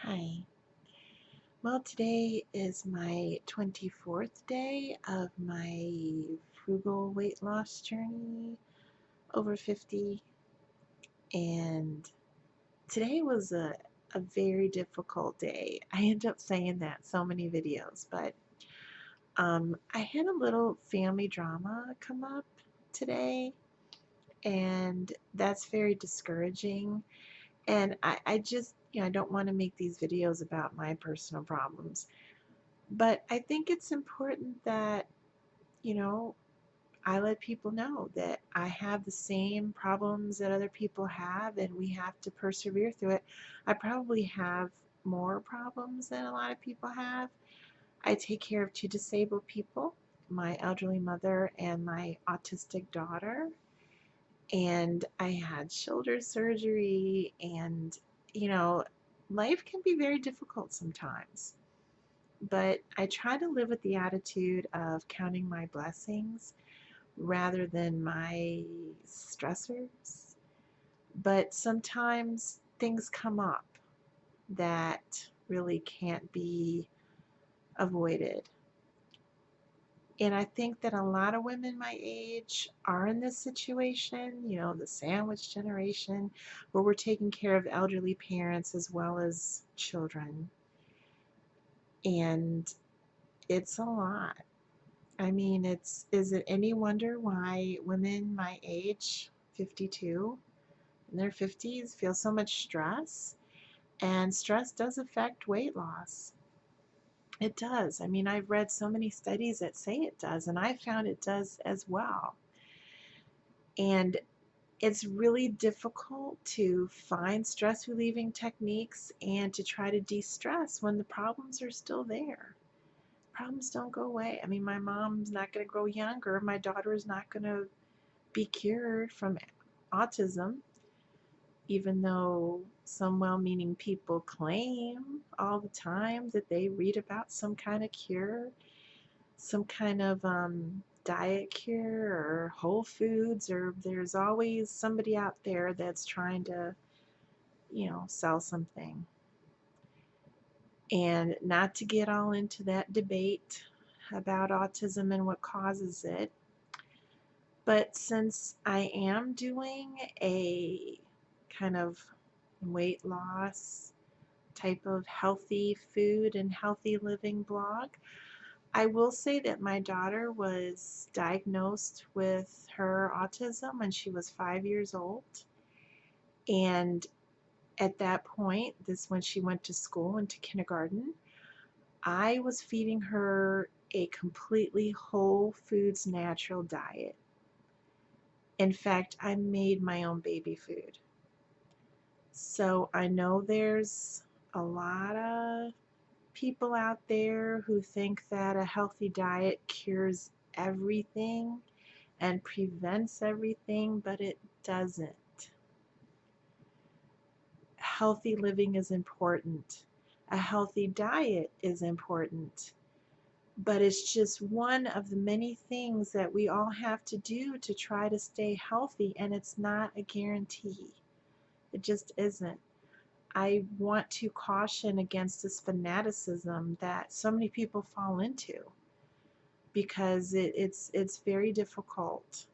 Hi. Well, today is my 24th day of my frugal weight loss journey, over 50, and today was a very difficult day. I end up saying that so many videos, but I had a little family drama come up today, and that's very discouraging. And I just, I don't want to make these videos about my personal problems. But I think it's important that, you know, I let people know that I have the same problems that other people have and we have to persevere through it. I probably have more problems than a lot of people have. I take care of two disabled people, my elderly mother and my autistic daughter. And I had shoulder surgery and, you know, life can be very difficult sometimes. But I try to live with the attitude of counting my blessings rather than my stressors. But sometimes things come up that really can't be avoided. And I think that a lot of women my age are in this situation, the sandwich generation, where we're taking care of elderly parents as well as children. And it's a lot. I mean, is it any wonder why women my age, 52, in their 50s, feel so much stress? And stress does affect weight loss. It does. I mean, I've read so many studies that say it does, and I found it does as well. And it's really difficult to find stress relieving techniques and to try to de-stress when the problems are still there. Problems don't go away. I mean, my mom's not going to grow younger. My daughter is not going to be cured from autism, even though some well meaning people claim all the time that they read about some kind of cure, some kind of diet cure or Whole Foods, or there's always somebody out there that's trying to, sell something. And not to get all into that debate about autism and what causes it, but since I am doing a kind of weight loss type of healthy food and healthy living blog, I will say that my daughter was diagnosed with her autism when she was 5 years old. And at that point, this when she went to school, into kindergarten, I was feeding her a completely whole foods natural diet. In fact, I made my own baby food. So I know there's a lot of people out there who think that a healthy diet cures everything and prevents everything, but it doesn't. Healthy living is important. A healthy diet is important, but it's just one of the many things that we all have to do to try to stay healthy, and it's not a guarantee. It just isn't. I want to caution against this fanaticism that so many people fall into, because it's very difficult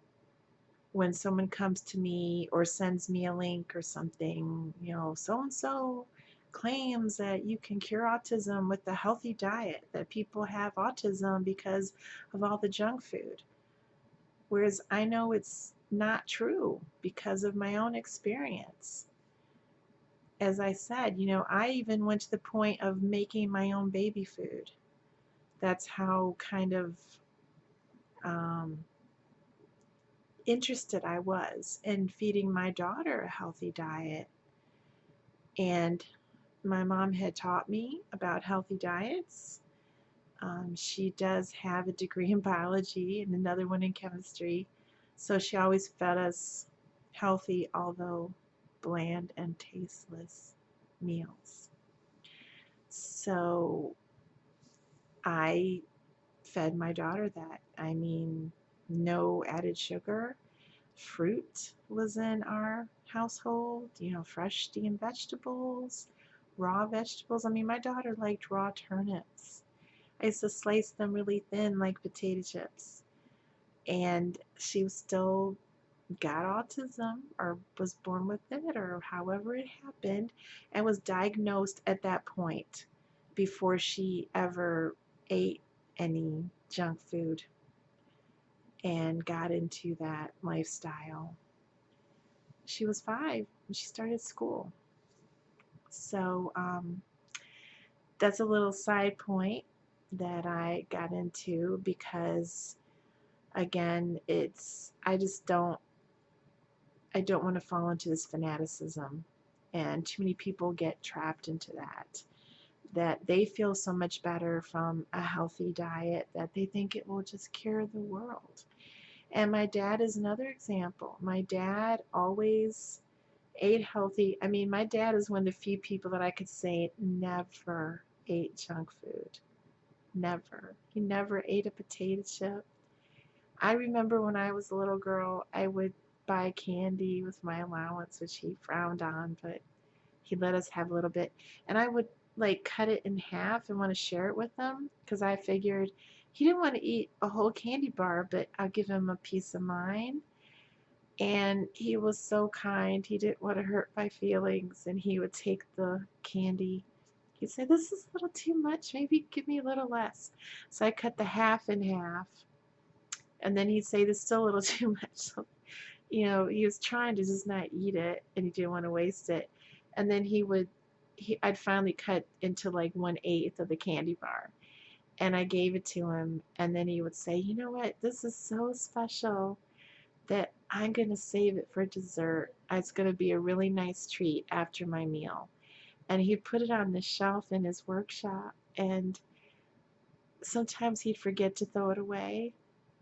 when someone comes to me or sends me a link or something, so and so claims that you can cure autism with a healthy diet, that people have autism because of all the junk food. Whereas I know it's not true because of my own experience. As I said, I even went to the point of making my own baby food. That's how kind of um, interested I was in feeding my daughter a healthy diet. And my mom had taught me about healthy diets. She does have a degree in biology and another one in chemistry. So she always fed us healthy, although bland and tasteless meals. So I fed my daughter that. I mean, no added sugar. Fruit was in our household, fresh steamed vegetables, raw vegetables. I mean, my daughter liked raw turnips. I used to slice them really thin like potato chips. And she still got autism or was born with it or however it happened and was diagnosed at that point before she ever ate any junk food and got into that lifestyle. She was 5 when she started school. So that's a little side point that I got into because again, I don't want to fall into this fanaticism, and too many people get trapped into that they feel so much better from a healthy diet that they think it will just cure the world. And my dad is another example. My dad always ate healthy. I mean, my dad is one of the few people that I could say never ate junk food. Never. He never ate a potato chip. I remember when I was a little girl, I would buy candy with my allowance, which he frowned on, but he let us have a little bit. And I would like cut it in half and want to share it with him because I figured he didn't want to eat a whole candy bar, but I'll give him a piece of mine. And he was so kind. He didn't want to hurt my feelings, and he would take the candy. He'd say, "This is a little too much. Maybe give me a little less." So I cut the half in half, and then he'd say, "This is still a little too much." So, he was trying to just not eat it, and he didn't want to waste it. And then I'd finally cut into like 1/8 of the candy bar, and I gave it to him, and then he would say, "You know what? This is so special that I'm going to save it for dessert. It's going to be a really nice treat after my meal." And he'd put it on the shelf in his workshop, and sometimes he'd forget to throw it away,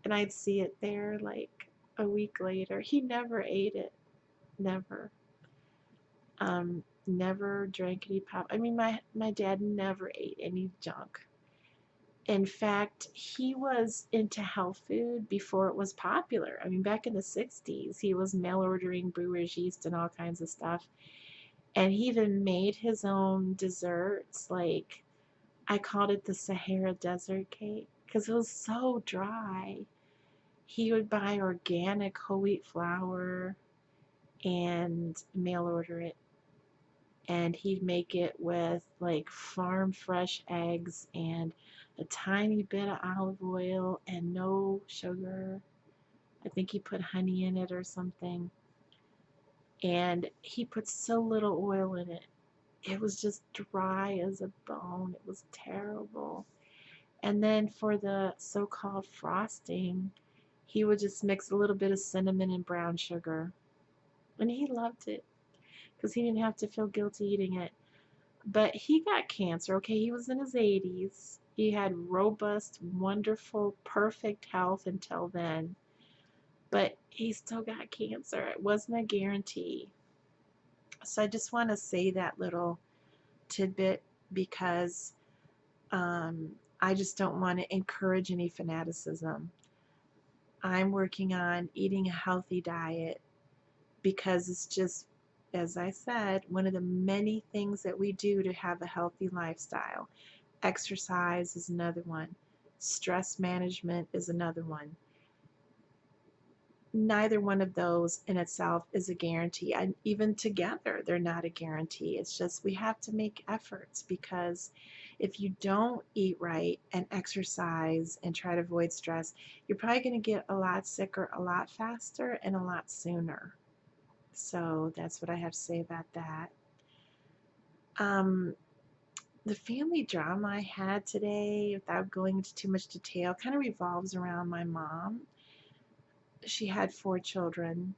and I'd see it there like a week later. He never ate it. Never. Never drank any pop. I mean, my dad never ate any junk. In fact, he was into health food before it was popular. I mean, back in the 60s, he was mail ordering brewer's yeast and all kinds of stuff. And he even made his own desserts. Like, I called it the Sahara Desert Cake because it was so dry. He would buy organic whole wheat flour and mail order it. And he'd make it with like farm fresh eggs and a tiny bit of olive oil and no sugar. I think he put honey in it or something. And he put so little oil in it. It was just dry as a bone. It was terrible. And then for the so-called frosting, he would just mix a little bit of cinnamon and brown sugar. And he loved it because he didn't have to feel guilty eating it. But he got cancer, okay? He was in his 80s. He had robust, wonderful, perfect health until then. But he still got cancer. It wasn't a guarantee. So I just want to say that little tidbit because I just don't want to encourage any fanaticism. I'm working on eating a healthy diet because it's just, as I said, one of the many things that we do to have a healthy lifestyle. Exercise is another one. Stress management is another one. Neither one of those in itself is a guarantee. And even together, they're not a guarantee. It's just we have to make efforts because if you don't eat right and exercise and try to avoid stress, you're probably going to get a lot sicker a lot faster and a lot sooner. So that's what I have to say about that. Um, the family drama I had today, without going into too much detail, kind of revolves around my mom. She had 4 children,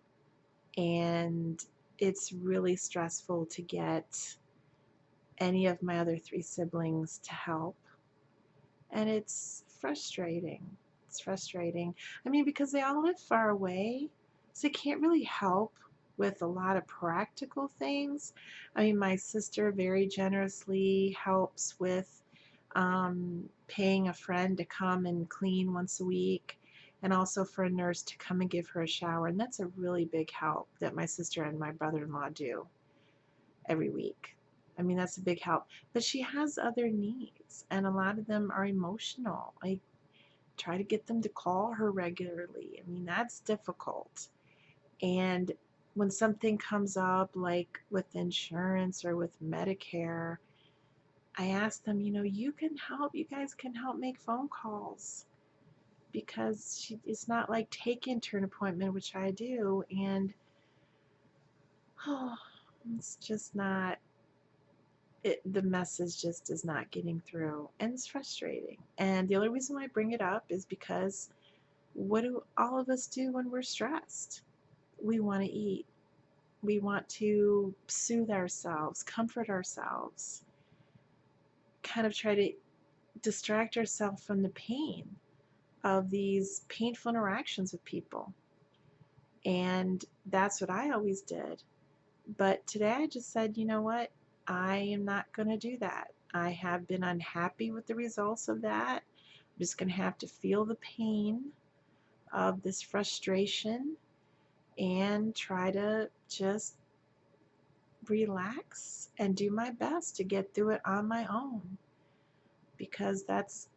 and it's really stressful to get any of my other 3 siblings to help. And it's frustrating. It's frustrating. I mean, because they all live far away, so they can't really help with a lot of practical things. I mean, my sister very generously helps with paying a friend to come and clean once a week, and also for a nurse to come and give her a shower. And that's a really big help that my sister and my brother-in-law do every week. I mean, that's a big help. But she has other needs, and a lot of them are emotional. I try to get them to call her regularly. I mean, that's difficult. And when something comes up, like with insurance or with Medicare, I ask them, you can help, you guys can help make phone calls because it's not like taking to an appointment, which I do, and oh, it's just not, the message just is not getting through, and it's frustrating. And the only reason why I bring it up is because what do all of us do when we're stressed? We want to eat. We want to soothe ourselves, comfort ourselves, kind of try to distract ourselves from the pain of these painful interactions with people. And that's what I always did. But today I just said, you know what? I am not going to do that. I have been unhappy with the results of that. I'm just going to have to feel the pain of this frustration and try to just relax and do my best to get through it on my own, because that's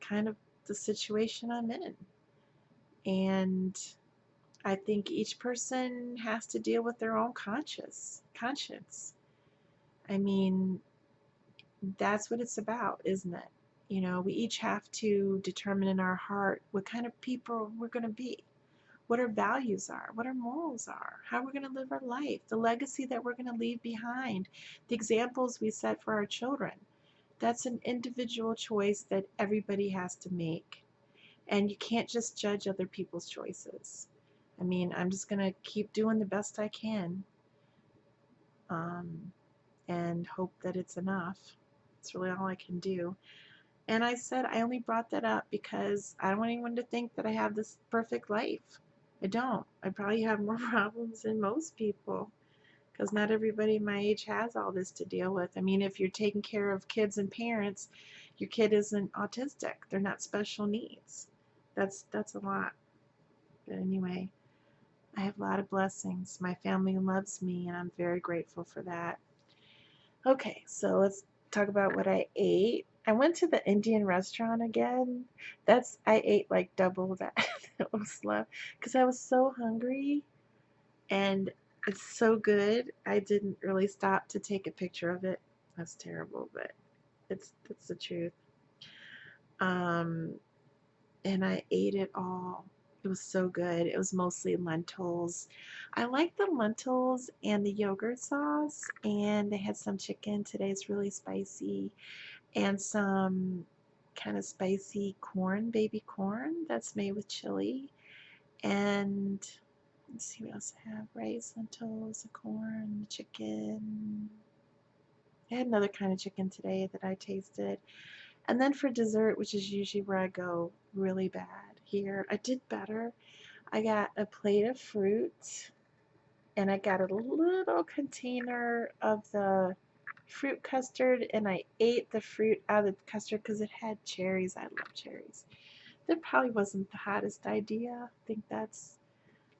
kind of the situation I'm in. And I think each person has to deal with their own conscience. I mean, that's what it's about, isn't it? We each have to determine in our heart what kind of people we're going to be, what our values are, what our morals are, how we're going to live our life, the legacy that we're going to leave behind, the examples we set for our children. That's an individual choice that everybody has to make. And you can't just judge other people's choices. I mean, I'm just going to keep doing the best I can, um, and hope that it's enough. It's really all I can do. And I said I only brought that up because I don't want anyone to think that I have this perfect life. I don't. I probably have more problems than most people, because not everybody my age has all this to deal with. I mean, if you're taking care of kids and parents, your kid isn't autistic. They're not special needs. That's a lot. But anyway, I have a lot of blessings. My family loves me, and I'm very grateful for that. Okay, so let's talk about what I ate. I went to the Indian restaurant again. I ate like double that that was left because I was so hungry, and it's so good. I didn't really stop to take a picture of it. That's terrible, but it's the truth. Um, and I ate it all. It was so good. It was mostly lentils. I like the lentils and the yogurt sauce, and they had some chicken. Today it's really spicy, and some kind of spicy corn, baby corn that's made with chili. And let's see what else I have. Rice, lentils, the corn, the chicken. I had another kind of chicken today that I tasted. And then for dessert, which is usually where I go really bad, here I did better. I got a plate of fruit, and I got a little container of the fruit custard, and I ate the fruit out of the custard because it had cherries. I love cherries. That probably wasn't the hottest idea. I think that's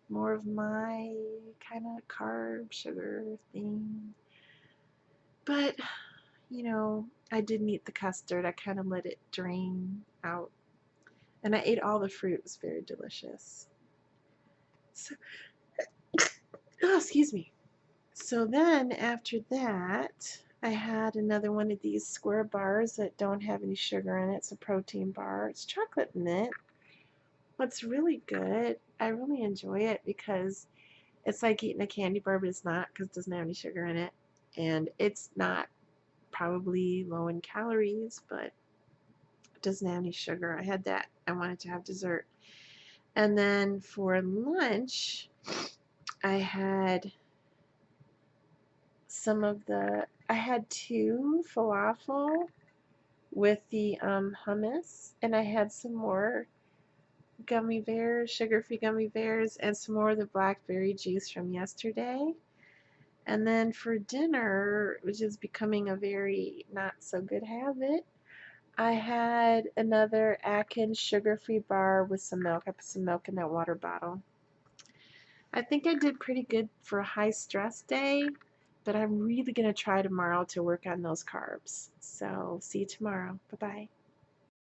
more of my kind of carb sugar thing. But, I didn't eat the custard. I kind of let it drain out. And I ate all the fruit. It was very delicious. So, oh, excuse me. So then after that, I had another one of these square bars that don't have any sugar in it. It's a protein bar. It's chocolate mint. What's really good, I really enjoy it because it's like eating a candy bar, but it's not because it doesn't have any sugar in it. And it's not probably low in calories, but it doesn't have any sugar. I had that. I wanted to have dessert. And then for lunch, I had I had two falafel with the hummus, and I had some more gummy bears, sugar-free gummy bears, and some more of the blackberry juice from yesterday. And then for dinner, which is becoming a very not so good habit, I had another Atkins sugar-free bar with some milk. I put some milk in that water bottle. I think I did pretty good for a high stress day, But I'm really going to try tomorrow to work on those carbs. So see you tomorrow. Bye-bye.